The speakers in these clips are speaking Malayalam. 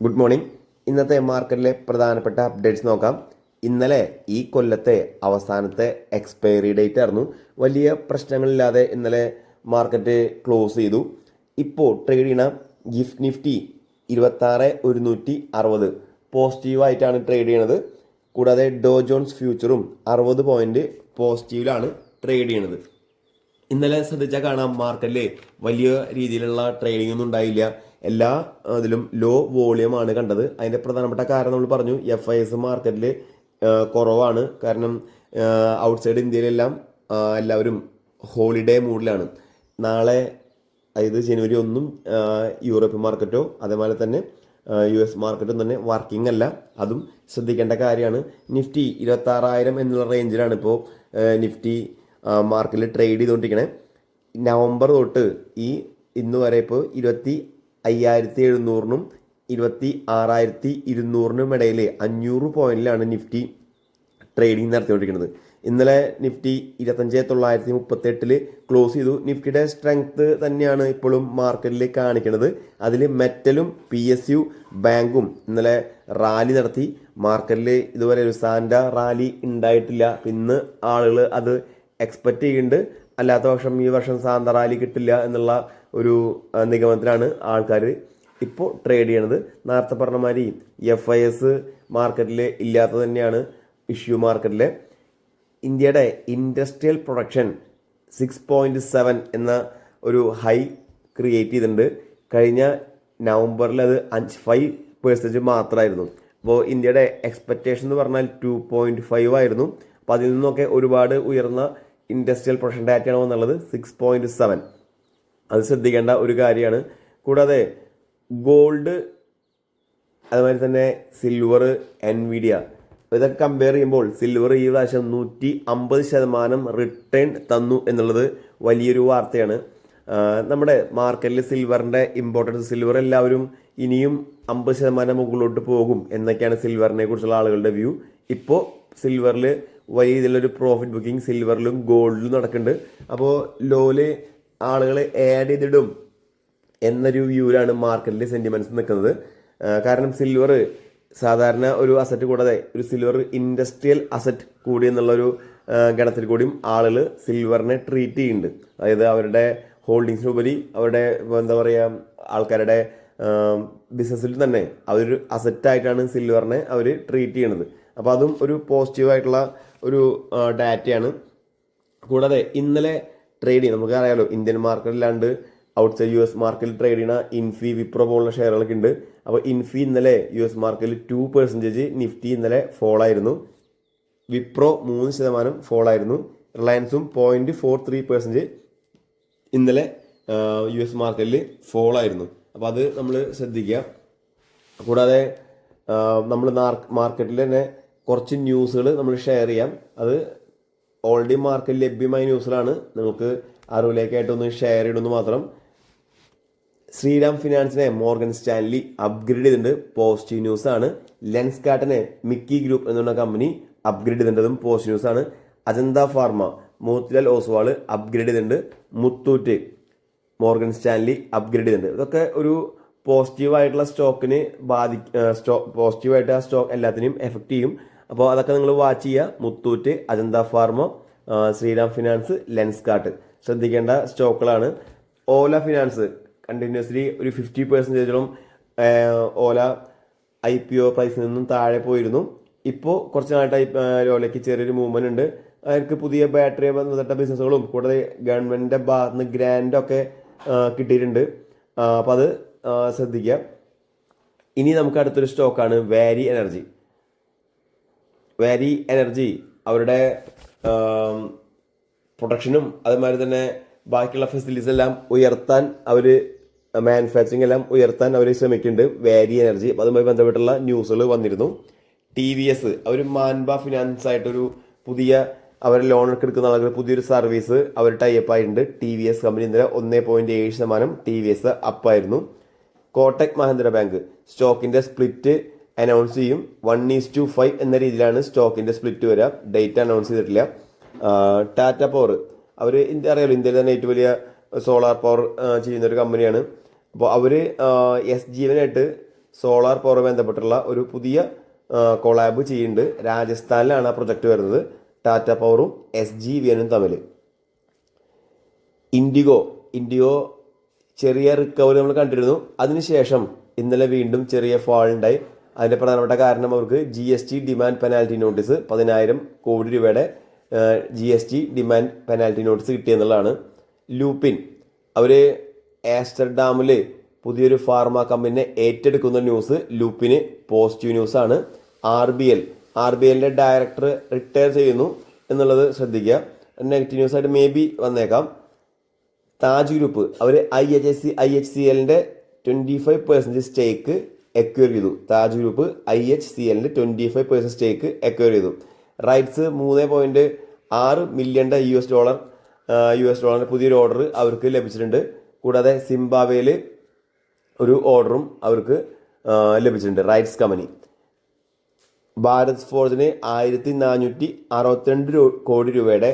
Good morning. ഇന്നത്തെ മാർക്കറ്റിലെ പ്രധാനപ്പെട്ട അപ്ഡേറ്റ്സ് നോക്കാം. ഇന്നലെ ഈ കൊല്ലത്തെ അവസാനത്തെ എക്സ്പയറി ഡേറ്റ് ആയിരുന്നു. വലിയ പ്രശ്നങ്ങളില്ലാതെ ഇന്നലെ മാർക്കറ്റ് ക്ലോസ് ചെയ്തു. ഇപ്പോൾ ട്രേഡ് ചെയ്യണ ഗിഫ്റ്റ് നിഫ്റ്റി 26,160 പോസിറ്റീവായിട്ടാണ് ട്രേഡ് ചെയ്യണത്. കൂടാതെ ഡോ ജോൺസ് ഫ്യൂച്ചറും 60 പോയിന്റ് പോസിറ്റീവിലാണ് ട്രേഡ് ചെയ്യണത്. ഇന്നലെ ശ്രദ്ധിച്ചാൽ കാണാം മാർക്കറ്റിൽ വലിയ രീതിയിലുള്ള ട്രേഡിംഗ് ഒന്നും ഉണ്ടായില്ല. എല്ലാ ഇതിലും ലോ വോളിയമാണ് കണ്ടത്. അതിന്റെ പ്രധാനപ്പെട്ട കാരണം നമ്മൾ പറഞ്ഞു, FIS മാർക്കറ്റിൽ കുറവാണ്. കാരണം ഔട്ട്സൈഡ് ഇന്ത്യയിലെല്ലാം എല്ലാവരും ഹോളിഡേ മൂഡിലാണ്. നാളെ അതായത് ജനുവരി 1 യൂറോപ്യൻ മാർക്കറ്റോ അതേപോലെ തന്നെ US മാർക്കറ്റും തന്നെ വർക്കിംഗ് അല്ല. അതും ശ്രദ്ധിക്കേണ്ട കാര്യമാണ്. നിഫ്റ്റി 26,000 എന്നുള്ള റേഞ്ചിലാണ് ഇപ്പോൾ നിഫ്റ്റി മാർക്കറ്റിൽ ട്രേഡ് ചെയ്തുകൊണ്ടിരിക്കണേ. നവംബർ തൊട്ട് ഇന്ന് വരെ ഇപ്പോൾ 25,700-നും 26,200-നും ഇടയിൽ 500 പോയിന്റിലാണ് നിഫ്റ്റി ട്രേഡിംഗ് നടത്തിക്കൊണ്ടിരിക്കുന്നത്. ഇന്നലെ നിഫ്റ്റി 25,938 ക്ലോസ് ചെയ്തു. നിഫ്റ്റിയുടെ സ്ട്രെങ്ത് തന്നെയാണ് ഇപ്പോഴും മാർക്കറ്റിൽ കാണിക്കുന്നത്. അതിൽ മെറ്റലും PSU ബാങ്കും ഇന്നലെ റാലി നടത്തി. മാർക്കറ്റിൽ ഇതുവരെ ഒരു സാൻഡ റാലി ഉണ്ടായിട്ടില്ല. ഇന്ന് ആളുകൾ അത് എക്സ്പെക്റ്റ് ചെയ്യുന്നുണ്ട്. അല്ലാത്ത പക്ഷം ഈ വർഷം സാന്ത റാലി കിട്ടില്ല എന്നുള്ള ഒരു നിഗമനത്തിലാണ് ആൾക്കാർ ഇപ്പോൾ ട്രേഡ് ചെയ്യണത്. നേരത്തെ പറഞ്ഞ മാതിരി FIS മാർക്കറ്റിൽ ഇല്ലാത്തത് തന്നെയാണ് ഇഷ്യൂ. മാർക്കറ്റിലെ ഇന്ത്യയുടെ ഇൻഡസ്ട്രിയൽ പ്രൊഡക്ഷൻ 6.7 എന്ന ഒരു ഹൈ ക്രിയേറ്റ് ചെയ്തിട്ടുണ്ട്. കഴിഞ്ഞ നവംബറിൽ അത് 5% മാത്രമായിരുന്നു. അപ്പോൾ ഇന്ത്യയുടെ എക്സ്പെക്റ്റേഷൻ എന്ന് പറഞ്ഞാൽ 2.5 ആയിരുന്നു. അപ്പോൾ അതിൽ നിന്നൊക്കെ ഒരുപാട് ഉയർന്ന ഇൻഡസ്ട്രിയൽ പ്രൊഡക്ഷൻ ഡാറ്റയാണോ എന്നുള്ളത് 6.7. അത് ശ്രദ്ധിക്കേണ്ട ഒരു കാര്യമാണ്. കൂടാതെ ഗോൾഡ്, അതുമാതിരി തന്നെ സിൽവർ, എൻവിഡിയ ഇതൊക്കെ കമ്പയർ ചെയ്യുമ്പോൾ സിൽവർ ഈ പ്രാവശ്യം 150% റിട്ടേൺ തന്നു എന്നുള്ളത് വലിയൊരു വാർത്തയാണ്. നമ്മുടെ മാർക്കറ്റിൽ സിൽവറിൻ്റെ ഇമ്പോർട്ടൻസ്, സിൽവർ എല്ലാവരും ഇനിയും 50% മുകളിലോട്ട് പോകും എന്നൊക്കെയാണ് സിൽവറിനെ കുറിച്ചുള്ള ആളുകളുടെ വ്യൂ. ഇപ്പോൾ സിൽവറിൽ വലിയ രീതിയിലൊരു പ്രോഫിറ്റ് ബുക്കിംഗ് സിൽവറിലും ഗോൾഡിലും നടക്കുന്നുണ്ട്. അപ്പോൾ ലോല് ആളുകൾ ആഡ് ചെയ്തിടും എന്നൊരു വ്യൂവിലാണ് മാർക്കറ്റിലെ സെന്റിമെന്റ്സ് നിൽക്കുന്നത്. കാരണം സിൽവർ സാധാരണ ഒരു അസറ്റ് കൂടാതെ ഒരു സിൽവർ ഇൻഡസ്ട്രിയൽ അസറ്റ് കൂടി എന്നുള്ളൊരു ഗണത്തിൽ കൂടിയും ആളുകൾ സിൽവറിനെ ട്രീറ്റ് ചെയ്യുന്നുണ്ട്. അതായത് അവരുടെ ഹോൾഡിങ്സിനുപരി അവരുടെ എന്താ പറയുക ആൾക്കാരുടെ ബിസിനസ്സിൽ തന്നെ അതൊരു അസറ്റായിട്ടാണ് സിൽവറിനെ അവർ ട്രീറ്റ് ചെയ്യണത്. അപ്പോൾ അതും ഒരു പോസിറ്റീവായിട്ടുള്ള ഒരു ഡാറ്റയാണ്. കൂടാതെ ഇന്നലെ ട്രേഡിങ് നമുക്ക് അറിയാമല്ലോ, ഇന്ത്യൻ മാർക്കറ്റിലാണ്ട് ഔട്ട്സൈഡ് US മാർക്കറ്റിൽ ട്രേഡ് ചെയ്യുന്ന ഇൻഫി, വിപ്രോ പോലുള്ള ഷെയറുകളൊക്കെ ഉണ്ട്. അപ്പോൾ ഇൻഫി ഇന്നലെ US മാർക്കറ്റിൽ 2%, നിഫ്റ്റി ഇന്നലെ ഫോൾ ആയിരുന്നു. വിപ്രോ 3% ഫോൾ ആയിരുന്നു. റിലയൻസും 0.43% ഇന്നലെ US മാർക്കറ്റിൽ ഫോൾ ആയിരുന്നു. അപ്പോൾ അത് നമ്മൾ ശ്രദ്ധിക്കുക. കൂടാതെ നമ്മൾ മാർക്കറ്റിൽ തന്നെ കുറച്ച് ന്യൂസുകൾ നമ്മൾ ഷെയർ ചെയ്യാം. അത് ഓൾറെഡി മാർക്കറ്റിൽ ലഭ്യമായ ന്യൂസുകളാണ്, നിങ്ങൾക്ക് അറിവിലേക്കായിട്ടൊന്ന് ഷെയർ ചെയ്യണമെന്ന് മാത്രം. ശ്രീറാം ഫിനാൻസിനെ മോർഗൻ സ്റ്റാൻലി അപ്ഗ്രേഡ് ചെയ്തിട്ടുണ്ട്, പോസിറ്റീവ് ന്യൂസ് ആണ്. ലെൻസ്കാർട്ടിനെ മിക്കി ഗ്രൂപ്പ് എന്നുള്ള കമ്പനി അപ്ഗ്രേഡ് ചെയ്തിട്ടുണ്ടതും പോസിറ്റീവ് ന്യൂസ് ആണ്. അജന്ത ഫാർമ മോത്തിലാൽ ഓസ്വാൾ അപ്ഗ്രേഡ് ചെയ്തിട്ടുണ്ട്. മുത്തൂറ്റ് മോർഗൻ സ്റ്റാൻലി അപ്ഗ്രേഡ് ചെയ്തിട്ടുണ്ട്. ഇതൊക്കെ ഒരു പോസിറ്റീവായിട്ടുള്ള സ്റ്റോക്കിന് പോസിറ്റീവായിട്ട് ആ സ്റ്റോക്ക് എല്ലാത്തിനെയും എഫക്റ്റ് ചെയ്യും. അപ്പോൾ അതൊക്കെ നിങ്ങൾ വാച്ച് ചെയ്യുക. മുത്തൂറ്റ്, അജന്ത ഫാർമ, ശ്രീറാം ഫിനാൻസ്, ലെൻസ്കാർട്ട് ശ്രദ്ധിക്കേണ്ട സ്റ്റോക്കുകളാണ്. ഓല ഫിനാൻസ് കണ്ടിന്യൂസ്ലി ഒരു 50%-ഓളം ഓല IPO പ്രൈസിൽ നിന്നും താഴെ പോയിരുന്നു. ഇപ്പോൾ കുറച്ച് നാളായിട്ട് ഓലയ്ക്ക് ചെറിയൊരു മൂവ്മെന്റ് ഉണ്ട്. അവർക്ക് പുതിയ ബാറ്ററി ബന്ധപ്പെട്ട ബിസിനസ്സുകളും കൂടാതെ ഗവൺമെന്റിന്റെ ഭാഗത്ത് നിന്ന് ഗ്രാൻഡൊക്കെ കിട്ടിയിട്ടുണ്ട്. അപ്പോൾ അത് ശ്രദ്ധിക്കുക. ഇനി നമുക്ക് അടുത്തൊരു സ്റ്റോക്കാണ് വാരി എനർജി. വാരി എനർജി അവരുടെ പ്രൊഡക്ഷനും അതുമാതിരി തന്നെ ബാക്കിയുള്ള ഫെസിലിറ്റീസ് എല്ലാം ഉയർത്താൻ മാനുഫാക്ചറിങ് എല്ലാം ഉയർത്താൻ അവർ ശ്രമിക്കുന്നുണ്ട്. വാരി എനർജി അതുമായി ബന്ധപ്പെട്ടുള്ള ന്യൂസുകൾ വന്നിരുന്നു. TVS അവർ മാൻബ ഫിനാൻസ് ആയിട്ടൊരു പുതിയ അവർ ലോൺ എടുക്കുന്ന ആളുകൾ പുതിയൊരു സർവീസ് അവർ ടൈപ്പ് ആയിട്ടുണ്ട്. TVS കമ്പനി ഇന്നലെ 1.7% TVS അപ്പായിരുന്നു. കോട്ടക് മഹീന്ദ്ര ബാങ്ക് സ്റ്റോക്കിന്റെ സ്പ്ലിറ്റ് അനൗൺസ് ചെയ്യും. 1:5 എന്ന രീതിയിലാണ് സ്റ്റോക്കിന്റെ സ്പ്ലിറ്റ് വരിക. ഡേറ്റ് അനൗൺസ് ചെയ്തിട്ടില്ല. ടാറ്റ പവർ അവർ അറിയാലോ, ഇന്ത്യയിൽ തന്നെ ഏറ്റവും വലിയ സോളാർ പവർ ചെയ്യുന്ന ഒരു കമ്പനിയാണ്. അപ്പോൾ അവർ SGവനായിട്ട് സോളാർ പവർ ബന്ധപ്പെട്ടുള്ള ഒരു പുതിയ കൊളാബ് ചെയ്യുന്നുണ്ട്. രാജസ്ഥാനിലാണ് ആ പ്രൊജക്റ്റ് വരുന്നത്. ടാറ്റ പവറും SGVനും തമ്മിൽ. ഇൻഡിഗോ ചെറിയ റിക്കവറി നമ്മൾ കണ്ടിരുന്നു. അതിനുശേഷം ഇന്നലെ വീണ്ടും ചെറിയ ഫാൾ ഉണ്ടായി. അതിൻ്റെ പ്രധാനപ്പെട്ട കാരണം അവർക്ക് GST ഡിമാൻഡ് പെനാൽറ്റി നോട്ടീസ് 10,000 കോടി രൂപയുടെ GST ഡിമാൻഡ് പെനാൽറ്റി നോട്ടീസ് കിട്ടിയെന്നുള്ളതാണ്. ലൂപ്പിൻ അവർ ആസ്റ്റർഡാമിൽ പുതിയൊരു ഫാർമ കമ്പനിനെ ഏറ്റെടുക്കുന്ന ന്യൂസ് ലൂപ്പിന് പോസിറ്റീവ് ന്യൂസാണ്. RBLന്റെ ഡയറക്ടർ റിട്ടയർ ചെയ്യുന്നു എന്നുള്ളത് ശ്രദ്ധിക്കുക. നെഗറ്റീവ് ന്യൂസായിട്ട് മേ ബി വന്നേക്കാം. താജ് ഗ്രൂപ്പ് അവർ IHCLന്റെ 25% സ്റ്റേക്ക് എക്വയർ ചെയ്തു. താജ് ഗ്രൂപ്പ് IHCLന്റെ 25% സ്റ്റേക്ക് എക്വയർ ചെയ്തു. റൈറ്റ്സ് $3.6 മില്യൺ പുതിയൊരു ഓർഡർ അവർക്ക് ലഭിച്ചിട്ടുണ്ട്. കൂടാതെ സിംബാബ്വേയിൽ ഒരു ഓർഡറും അവർക്ക് ലഭിച്ചിട്ടുണ്ട്. Rights company. ഭാരത് ഫോർജിന് 1462 കോടി രൂപയുടെ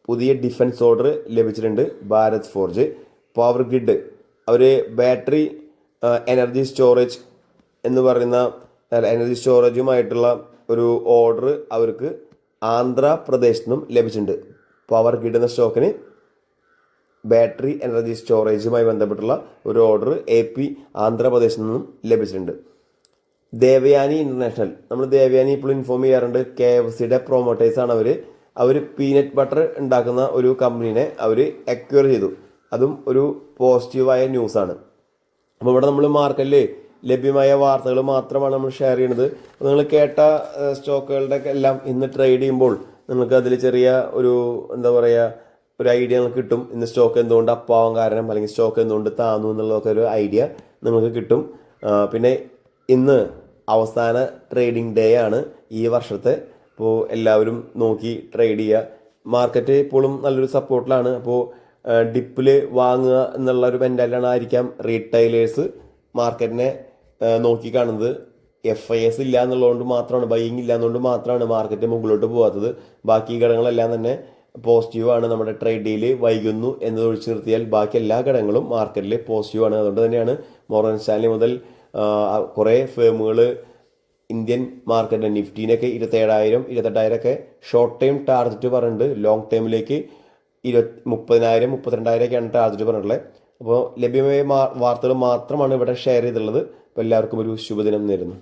പുതിയ ഡിഫൻസ് ഓർഡർ ലഭിച്ചിട്ടുണ്ട്. Bharat forge. Power grid hour battery energy storage എന്ന് പറയുന്ന എനർജി സ്റ്റോറേജുമായിട്ടുള്ള ഒരു ഓർഡർ അവർക്ക് ആന്ധ്രാപ്രദേശിൽ നിന്നും ലഭിച്ചിട്ടുണ്ട്. പവർ ഗ്രിഡ് എന്ന സ്റ്റോക്കിന് ബാറ്ററി എനർജി സ്റ്റോറേജുമായി ബന്ധപ്പെട്ടുള്ള ഒരു ഓർഡർ ആന്ധ്രാപ്രദേശിൽ നിന്നും ലഭിച്ചിട്ടുണ്ട്. ദേവയാനി ഇൻ്റർനാഷണൽ, നമ്മൾ ദേവയാനി ഇപ്പോൾ ഇൻഫോം ചെയ്യാറുണ്ട്. KFCയുടെ പ്രൊമോട്ടേഴ്സാണ് അവർ പീനട്ട് ബട്ടർ ഉണ്ടാക്കുന്ന ഒരു കമ്പനീനെ അവർ അക്വയർ ചെയ്തു. അതും ഒരു പോസിറ്റീവായ ന്യൂസാണ്. അപ്പോൾ ഇവിടെ നമ്മൾ മാർക്കറ്റിൽ ലഭ്യമായ വാർത്തകൾ മാത്രമാണ് നമ്മൾ ഷെയർ ചെയ്യുന്നത്. അപ്പോൾ നിങ്ങൾ കേട്ട സ്റ്റോക്കുകളുടെ എല്ലാം ഇന്ന് ട്രേഡ് ചെയ്യുമ്പോൾ നിങ്ങൾക്ക് അതിൽ ചെറിയ ഒരു ഒരു ഐഡിയ നിങ്ങൾക്ക് കിട്ടും. ഇന്ന് സ്റ്റോക്ക് എന്തുകൊണ്ട് അപ്പാവാൻ കാരണം, അല്ലെങ്കിൽ സ്റ്റോക്ക് എന്തുകൊണ്ട് താന്നു എന്നുള്ളതൊക്കെ ഒരു ഐഡിയ നിങ്ങൾക്ക് കിട്ടും. പിന്നെ ഇന്ന് അവസാന ട്രേഡിംഗ് ഡേ ആണ് ഈ വർഷത്തെ. അപ്പോൾ എല്ലാവരും നോക്കി ട്രേഡ് ചെയ്യുക. മാർക്കറ്റ് ഇപ്പോഴും നല്ലൊരു സപ്പോർട്ടിലാണ്. അപ്പോൾ ഡിപ്പിൽ വാങ്ങുക എന്നുള്ള ഒരു മെൻറ്റാലിറ്റിയാണ് ആയിരിക്കാം റീറ്റെയിലേഴ്സ് മാർക്കറ്റിനെ നോക്കി കാണുന്നത്. FIS ഇല്ല എന്നുള്ളതുകൊണ്ട് മാത്രമാണ്, ബൈയിങ് ഇല്ല എന്നുകൊണ്ട് മാത്രമാണ് മാർക്കറ്റ് മുകളിലോട്ട് പോകാത്തത്. ബാക്കി ഘടകങ്ങളെല്ലാം തന്നെ പോസിറ്റീവാണ്. നമ്മുടെ ട്രേഡ് ഡീൽ വൈകുന്നു എന്നത് ഒഴിച്ചു നിർത്തിയാൽ ബാക്കി എല്ലാ ഘടകങ്ങളും മാർക്കറ്റിൽ പോസിറ്റീവാണ്. അതുകൊണ്ട് തന്നെയാണ് മോർഗൻ സ്റ്റാൻലി മുതൽ കുറേ ഫേമുകൾ ഇന്ത്യൻ മാർക്കറ്റിൻ്റെ നിഫ്റ്റീനൊക്കെ 27,000 28,000 ഒക്കെ ഷോർട്ട് ടൈം ടാർഗറ്റ് പറഞ്ഞിട്ടുണ്ട്. ലോങ് ടൈമിലേക്ക് 30,000 32,000 ഒക്കെയാണ് ടാർഗറ്റ് പറഞ്ഞിട്ടുള്ളത്. അപ്പോൾ ലഭ്യമായ വാർത്തകൾ മാത്രമാണ് ഇവിടെ ഷെയർ ചെയ്തിട്ടുള്ളത്. അപ്പോൾ എല്ലാവർക്കും ഒരു ശുഭദിനം നേരുന്നു.